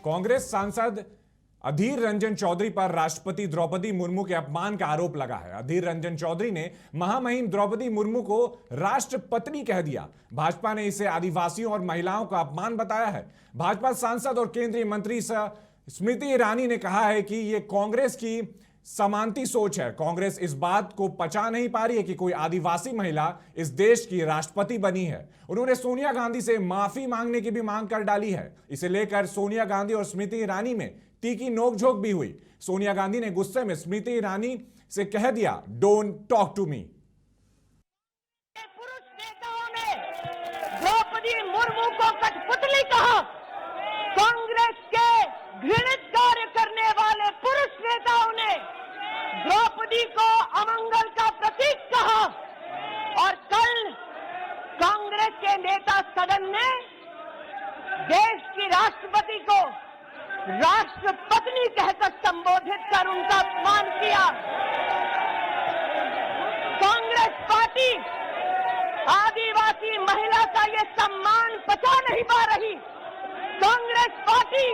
कांग्रेस सांसद अधीर रंजन चौधरी पर राष्ट्रपति द्रौपदी मुर्मू के अपमान का आरोप लगा है। अधीर रंजन चौधरी ने महामहिम द्रौपदी मुर्मू को राष्ट्रपत्नी कह दिया। भाजपा ने इसे आदिवासियों और महिलाओं का अपमान बताया है। भाजपा सांसद और केंद्रीय मंत्री स्मृति ईरानी ने कहा है कि यह कांग्रेस की समानती सोच है। कांग्रेस इस बात को पचा नहीं पा रही है कि कोई आदिवासी महिला इस देश की राष्ट्रपति बनी है। उन्होंने सोनिया गांधी से माफी मांगने की भी मांग कर डाली है। इसे लेकर सोनिया गांधी और स्मृति ईरानी में तीखी नोकझोंक भी हुई। सोनिया गांधी ने गुस्से में स्मृति ईरानी से कह दिया, डोंट टॉक टू मी। पुरुष नेताओं ने द्रौपदी मुर्मू को कठपुतली कहा। कांग्रेस के घृणित कार्य करने वाले पुरुष नेताओं ने द्रौपदी को अमंगल का प्रतीक कहा और कल कांग्रेस के नेता सदन ने देश की राष्ट्रपति को राष्ट्रपत्नी कहकर संबोधित कर उनका अपमान किया। कांग्रेस पार्टी आदिवासी महिला का ये सम्मान पचा नहीं पा रही। कांग्रेस पार्टी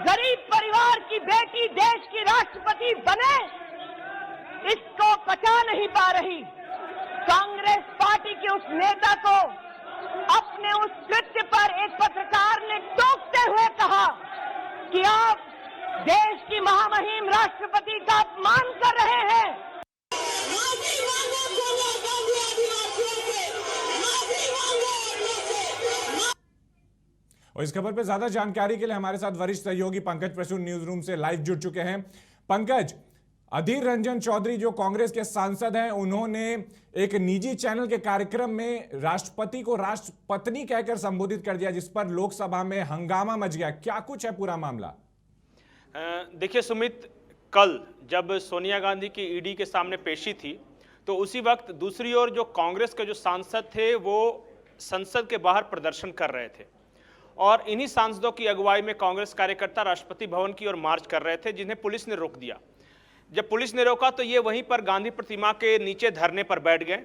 गरीब परिवार की बेटी देश की राष्ट्रपति बने, इसको पचा नहीं पा रही। कांग्रेस पार्टी के उस नेता को अपने उस कृत्य पर एक पत्रकार ने टोकते हुए कहा कि आप देश की महामहिम राष्ट्रपति का अपमान कर रहे हैं। और इस खबर पर ज्यादा जानकारी के लिए हमारे साथ वरिष्ठ सहयोगी पंकज प्रसून न्यूज रूम से लाइव जुड़ चुके हैं। पंकज, अधीर रंजन चौधरी जो कांग्रेस के सांसद हैं, उन्होंने एक निजी चैनल के कार्यक्रम में राष्ट्रपति को राष्ट्रपत्नी कहकर संबोधित कर दिया, जिस पर लोकसभा में हंगामा मच गया। क्या कुछ है पूरा मामला? देखिए सुमित, कल जब सोनिया गांधी की ईडी के सामने पेशी थी तो उसी वक्त दूसरी ओर जो कांग्रेस के जो सांसद थे वो संसद के बाहर प्रदर्शन कर रहे थे और इन्हीं सांसदों की अगुवाई में कांग्रेस कार्यकर्ता राष्ट्रपति भवन की ओर मार्च कर रहे थे, जिन्हें पुलिस ने रोक दिया। जब पुलिस ने रोका तो ये वहीं पर गांधी प्रतिमा के नीचे धरने पर बैठ गए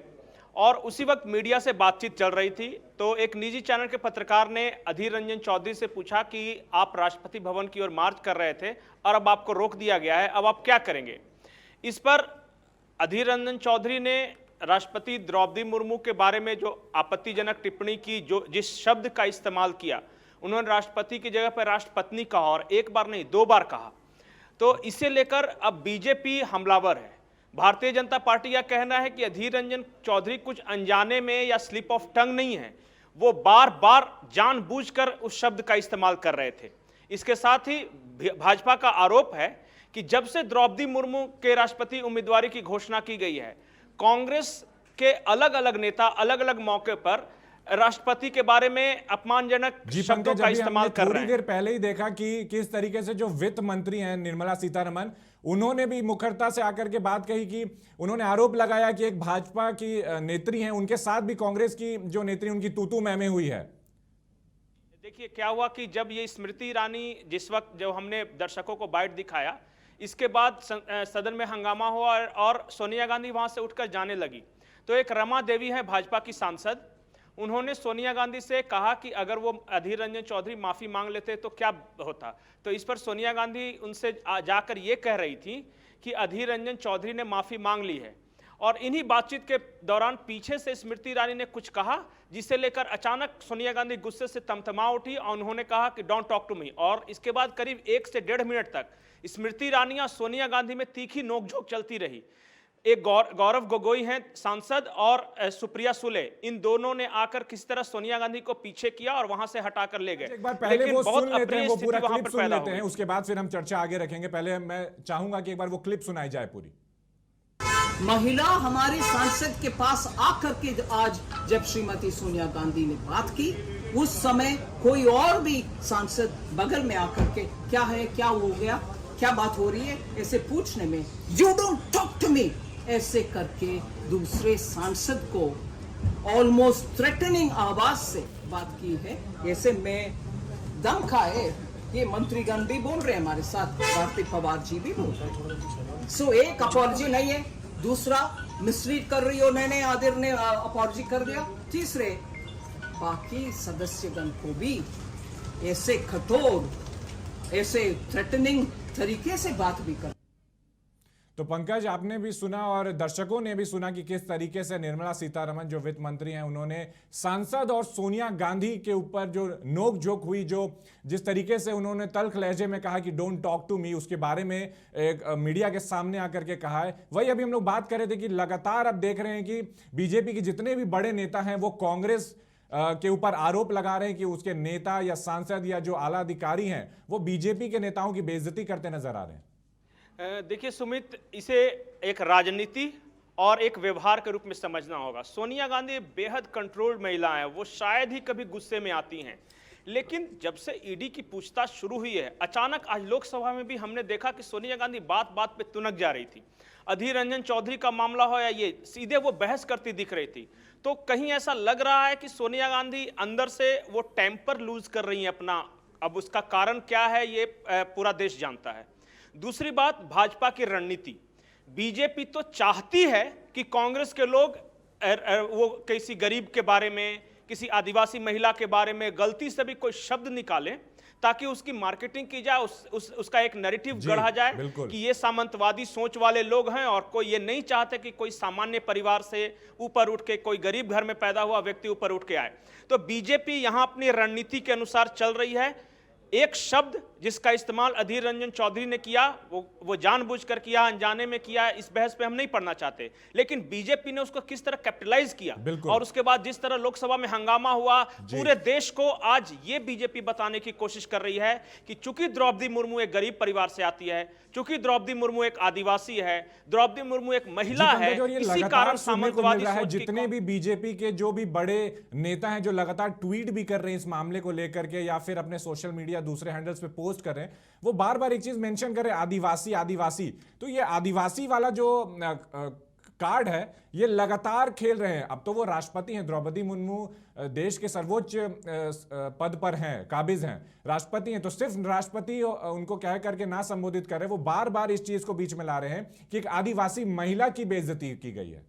और उसी वक्त मीडिया से बातचीत चल रही थी तो एक निजी चैनल के पत्रकार ने अधीर रंजन चौधरी से पूछा कि आप राष्ट्रपति भवन की ओर मार्च कर रहे थे और अब आपको रोक दिया गया है, अब आप क्या करेंगे? इस पर अधीर रंजन चौधरी ने राष्ट्रपति द्रौपदी मुर्मू के बारे में जो आपत्तिजनक टिप्पणी की, जो जिस शब्द का इस्तेमाल किया, उन्होंने राष्ट्रपति की जगह पर राष्ट्रपत्नी कहा और एक बार नहीं 2 बार कहा। तो इसे लेकर अब बीजेपी हमलावर है। भारतीय जनता पार्टी का कहना है कि अधीर रंजन चौधरी कुछ अनजाने में या स्लिप ऑफ टंग नहीं है, वो बार बार जानबूझकर उस शब्द का इस्तेमाल कर रहे थे। इसके साथ ही भाजपा का आरोप है कि जब से द्रौपदी मुर्मू के राष्ट्रपति उम्मीदवारी की घोषणा की गई है, कांग्रेस के अलग अलग नेता अलग अलग मौके पर राष्ट्रपति के बारे में अपमानजनक शब्दों का इस्तेमाल कर रहे हैं। थोड़ी देर पहले ही देखा कि किस तरीके से जो वित्त मंत्री हैं निर्मला सीतारमण, उन्होंने भी मुखरता से आकर के बात कही कि उन्होंने आरोप लगाया कि एक भाजपा की नेत्री हैं, उनके साथ भी कांग्रेस की जो नेत्री उनकी तूतू मैमे हुई है। देखिए क्या हुआ कि जब ये स्मृति ईरानी जिस वक्त जब हमने दर्शकों को बाइट दिखाया, इसके बाद सदन में हंगामा हुआ और सोनिया गांधी वहां से उठकर जाने लगी तो एक रमा देवी है भाजपा की सांसद, उन्होंने सोनिया गांधी से कहा कि अगर वो अधीर रंजन चौधरी माफी मांग लेते तो क्या होता। तो इस पर सोनिया गांधी उनसे जाकर ये कह रही थी कि अधीर रंजन चौधरी ने माफी मांग ली है और इन्हीं बातचीत के दौरान पीछे से स्मृति ईरानी ने कुछ कहा, जिसे लेकर अचानक सोनिया गांधी गुस्से से तमतमा उठी और उन्होंने कहा कि डोंट टॉक टू मी। और इसके बाद करीब 1 से 1.5 मिनट तक स्मृति ईरानी और सोनिया गांधी में तीखी नोकझोंक चलती रही। एक गौरव गोगोई हैं सांसद और सुप्रिया सुले, इन दोनों ने आकर किसी तरह सोनिया गांधी को पीछे किया और वहां से हटाकर ले गए। एक बार पहले वो सुन लेते हैं, वो पूरा क्लिप सुन लेते हैं, उसके बाद फिर हम चर्चा आगे रखेंगे। पहले मैं चाहूंगा कि एक बार वो क्लिप सुनाई जाए पूरी। महिला हमारे सांसद के पास आकर के आज जब श्रीमती सोनिया गांधी ने बात की, उस समय कोई और भी सांसद बगल में आकर के क्या है, क्या हो गया, क्या बात हो रही है, ऐसे पूछने में you don't talk to me ऐसे करके दूसरे सांसद को ऑलमोस्ट थ्रेटनिंग आवाज से बात की है। ऐसे में दम खाए ये मंत्रीगण भी बोल रहे हैं, हमारे साथ भारती पवार जी भी बोल रहे हैं। सो एक अपॉलजी नहीं है, दूसरा मिसलीड कर रही हो, नए आदिर ने अपॉलजी कर दिया, तीसरे बाकी सदस्यगण को भी ऐसे कठोर ऐसे थ्रेटनिंग तरीके से बात भी कर। तो पंकज, आपने भी सुना और दर्शकों ने भी सुना कि किस तरीके से निर्मला सीतारमण जो वित्त मंत्री हैं उन्होंने सांसद और सोनिया गांधी के ऊपर जो नोक-झोंक हुई, जो जिस तरीके से उन्होंने तल्ख लहजे में कहा कि डोंट टॉक टू मी, उसके बारे में एक मीडिया के सामने आकर के कहा है। वही अभी हम लोग बात कर रहे थे कि लगातार अब देख रहे हैं कि बीजेपी के जितने भी बड़े नेता हैं वो कांग्रेस के ऊपर आरोप लगा रहे हैं कि उसके नेता या सांसद या जो आला अधिकारी हैं वो बीजेपी के नेताओं की बेइज्जती करते नजर आ रहे हैं। देखिए सुमित, इसे एक राजनीति और एक व्यवहार के रूप में समझना होगा। सोनिया गांधी बेहद कंट्रोल्ड महिला है, वो शायद ही कभी गुस्से में आती हैं, लेकिन जब से ईडी की पूछताछ शुरू हुई है, अचानक आज लोकसभा में भी हमने देखा कि सोनिया गांधी बात बात पे तुनक जा रही थी। अधीर रंजन चौधरी का मामला हो या ये, सीधे वो बहस करती दिख रही थी। तो कहीं ऐसा लग रहा है कि सोनिया गांधी अंदर से वो टेम्पर लूज कर रही है अपना। अब उसका कारण क्या है ये पूरा देश जानता है। दूसरी बात, भाजपा की रणनीति। बीजेपी तो चाहती है कि कांग्रेस के लोग वो किसी गरीब के बारे में, किसी आदिवासी महिला के बारे में गलती से भी कोई शब्द निकालें ताकि उसकी मार्केटिंग की जाए, उसका एक नैरेटिव गढ़ा जाए कि ये सामंतवादी सोच वाले लोग हैं और कोई ये नहीं चाहते कि कोई सामान्य परिवार से ऊपर उठ के, कोई गरीब घर में पैदा हुआ व्यक्ति ऊपर उठ के आए। तो बीजेपी यहां अपनी रणनीति के अनुसार चल रही है। एक शब्द जिसका इस्तेमाल अधीर रंजन चौधरी ने किया, वो जानबूझकर किया, अनजाने में किया, इस बहस पे हम नहीं पढ़ना चाहते, लेकिन बीजेपी ने उसको किस तरह कैपिटलाइज किया और उसके बाद जिस तरह लोकसभा में हंगामा हुआ, पूरे देश को आज ये बीजेपी बताने की कोशिश कर रही है कि चूंकि द्रौपदी मुर्मू एक गरीब परिवार से आती है, चूंकि द्रौपदी मुर्मू एक आदिवासी है, द्रौपदी मुर्मू एक महिला है, इसी कारण सामंतवादी सोच जितने भी बीजेपी के जो भी बड़े नेता हैं जो लगातार ट्वीट भी कर रहे हैं इस मामले को लेकर के या फिर अपने सोशल मीडिया दूसरे हैंडल्स पे पोस्ट कर रहे हैं, वो बार बार एक चीज मेंशन कर रहे हैं, आदिवासी आदिवासी। तो ये आदिवासी वाला जो कार्ड है ये लगातार खेल रहे हैं। अब तो वो राष्ट्रपति हैं, द्रौपदी मुर्मू देश के सर्वोच्च पद पर हैं, काबिज हैं, राष्ट्रपति हैं, तो सिर्फ राष्ट्रपति उनको कह करके ना संबोधित कर रहे, वो बार बार इस चीज को बीच में ला रहे हैं कि एक आदिवासी महिला की बेइज्जती की गई है।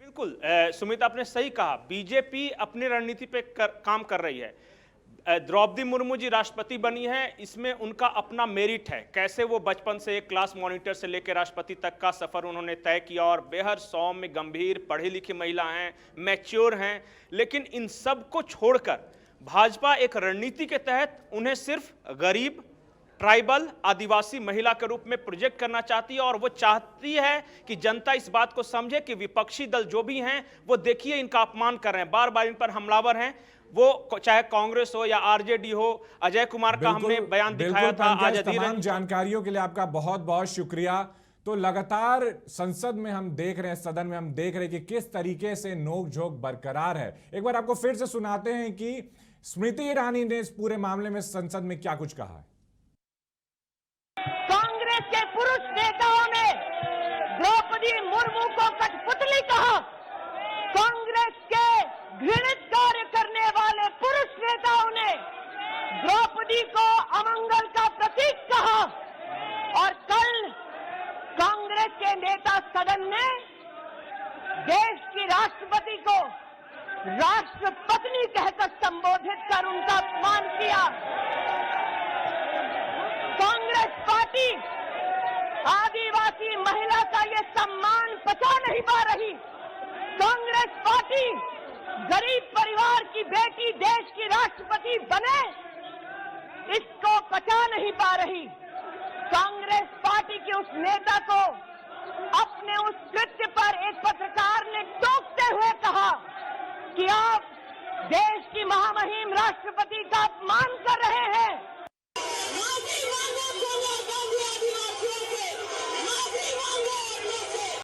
बिल्कुल सुमित, आपने सही कहा, बीजेपी अपनी रणनीति पे काम कर रही है। द्रौपदी मुर्मू जी राष्ट्रपति बनी है, इसमें उनका अपना मेरिट है। कैसे वो बचपन से एक क्लास मॉनिटर से लेकर राष्ट्रपति तक का सफर उन्होंने तय किया और बेहद सौम्य, गंभीर, पढ़ी लिखी महिला हैं, मैच्योर हैं। लेकिन इन सब को छोड़कर भाजपा एक रणनीति के तहत उन्हें सिर्फ गरीब, ट्राइबल, आदिवासी महिला के रूप में प्रोजेक्ट करना चाहती है और वो चाहती है कि जनता इस बात को समझे कि विपक्षी दल जो भी हैं वो देखिए इनका अपमान कर रहे हैं, बार बार इन पर हमलावर हैं। वो चाहे कांग्रेस हो या आरजेडी हो, अजय कुमार का हमने बयान दिखाया था आज। तमाम जानकारियों के लिए आपका बहुत बहुत शुक्रिया। तो लगातार संसद में हम देख रहे हैं, सदन में हम देख रहे हैं कि किस तरीके से नोक-झोंक बरकरार है। एक बार आपको फिर से सुनाते हैं कि स्मृति ईरानी ने इस पूरे मामले में संसद में क्या कुछ कहा है। कांग्रेस के पुरुष नेताओं ने द्रौपदी मुर्मू को कठपुतली कहा। कांग्रेस के घृणित कार्य करने वाले पुरुष नेताओं ने द्रौपदी को अमंगल का प्रतीक कहा और कल कांग्रेस के नेता सदन में देश की राष्ट्रपति को राष्ट्रपत्नी कहकर संबोधित कर उनका अपमान किया। कांग्रेस पार्टी आदिवासी महिला का ये सम्मान पचा नहीं पा रही। कांग्रेस पार्टी गरीब परिवार की बेटी देश की राष्ट्रपति बने, इसको पचा नहीं पा रही। कांग्रेस पार्टी के उस नेता को अपने उस कृत्य पर एक पत्रकार ने टोकते हुए कहा कि आप देश की महामहिम राष्ट्रपति का अपमान कर रहे हैं।